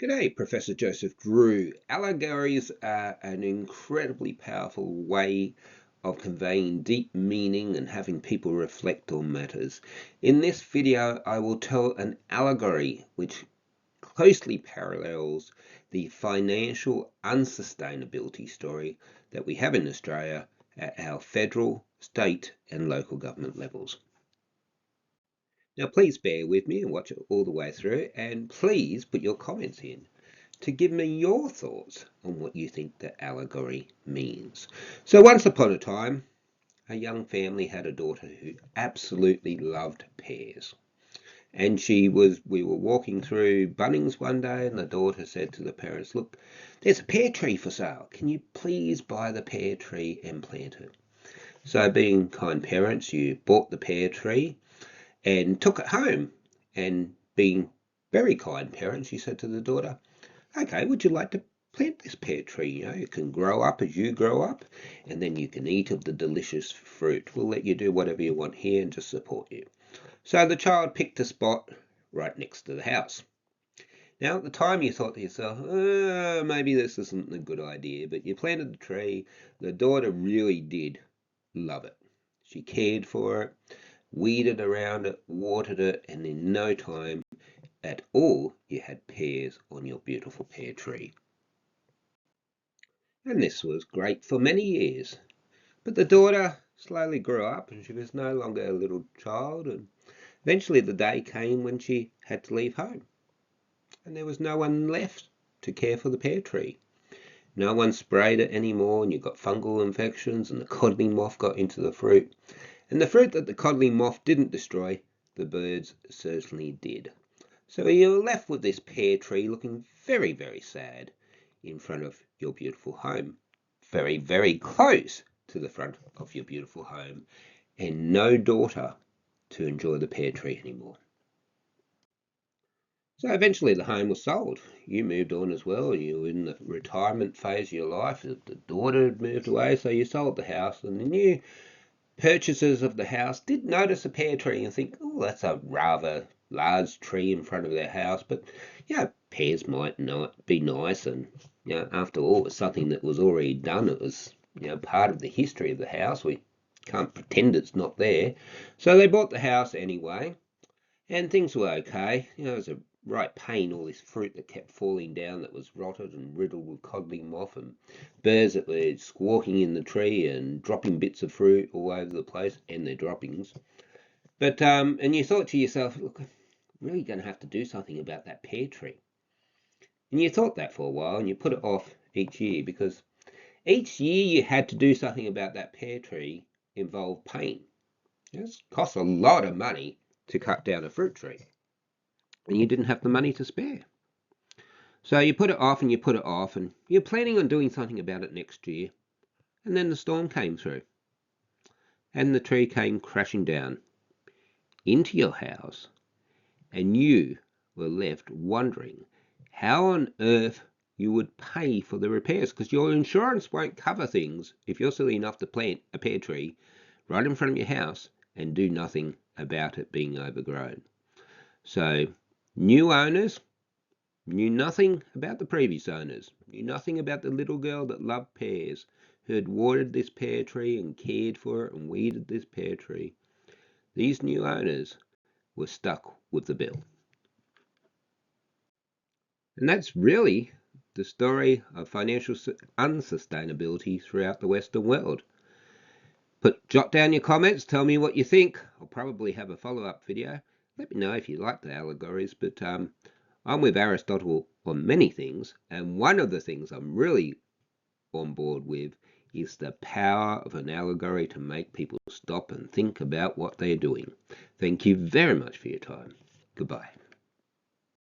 G'day, Professor Joseph Drew. Allegories are an incredibly powerful way of conveying deep meaning and having people reflect on matters. In this video, I will tell an allegory which closely parallels the financial unsustainability story that we have in Australia at our federal, state and local government levels. Now please bear with me and watch it all the way through, and please put your comments in to give me your thoughts on what you think the allegory means. So once upon a time, a young family had a daughter who absolutely loved pears. And we were walking through Bunnings one day, and the daughter said to the parents, "Look, there's a pear tree for sale. Can you please buy the pear tree and plant it?" So being kind parents, you bought the pear tree and took it home, and being very kind parents, you said to the daughter, "Okay, would you like to plant this pear tree? It can grow up as you grow up, and then you can eat of the delicious fruit. We'll let you do whatever you want here and just support you." So the child picked a spot right next to the house. Now at the time you thought to yourself, maybe this isn't a good idea, but you planted the tree. The daughter really did love it. She cared for it, weeded around it, watered it, and in no time at all you had pears on your beautiful pear tree. And this was great for many years. But the daughter slowly grew up, and she was no longer a little child, and eventually the day came when she had to leave home. And there was no one left to care for the pear tree. No one sprayed it anymore, and you got fungal infections, and the codling moth got into the fruit. And the fruit that the codling moth didn't destroy, the birds certainly did. So you're left with this pear tree looking very, very sad in front of your beautiful home. Very, very close to the front of your beautiful home, and no daughter to enjoy the pear tree anymore. So eventually the home was sold. You moved on as well. You were in the retirement phase of your life. The daughter had moved away, so you sold the house, and the new purchasers of the house did notice a pear tree and think, "Oh, that's a rather large tree in front of their house, but pears might not be nice." And after all, it was something that was already done. It was part of the history of the house. We can't pretend it's not there. So they bought the house anyway, and things were okay. It was a right pain, all this fruit that kept falling down that was rotted and riddled with codling moth, and birds that were squawking in the tree and dropping bits of fruit all over the place, and their droppings. But and you thought to yourself, "Look, I'm really going to have to do something about that pear tree." And you thought that for a while, and you put it off each year, because each year you had to do something about that pear tree involved pain. It costs a lot of money to cut down a fruit tree, and you didn't have the money to spare. So you put it off and you put it off, and you're planning on doing something about it next year. And then the storm came through, and the tree came crashing down into your house, and you were left wondering how on earth you would pay for the repairs, because your insurance won't cover things if you're silly enough to plant a pear tree right in front of your house and do nothing about it being overgrown. So new owners knew nothing about the previous owners, knew nothing about the little girl that loved pears, who had watered this pear tree and cared for it and weeded this pear tree. These new owners were stuck with the bill. And that's really the story of financial unsustainability throughout the Western world. Jot down your comments, tell me what you think. I'll probably have a follow-up video. Let me know if you like the allegories, but I'm with Aristotle on many things, and one of the things I'm really on board with is the power of an allegory to make people stop and think about what they're doing. Thank you very much for your time. Goodbye.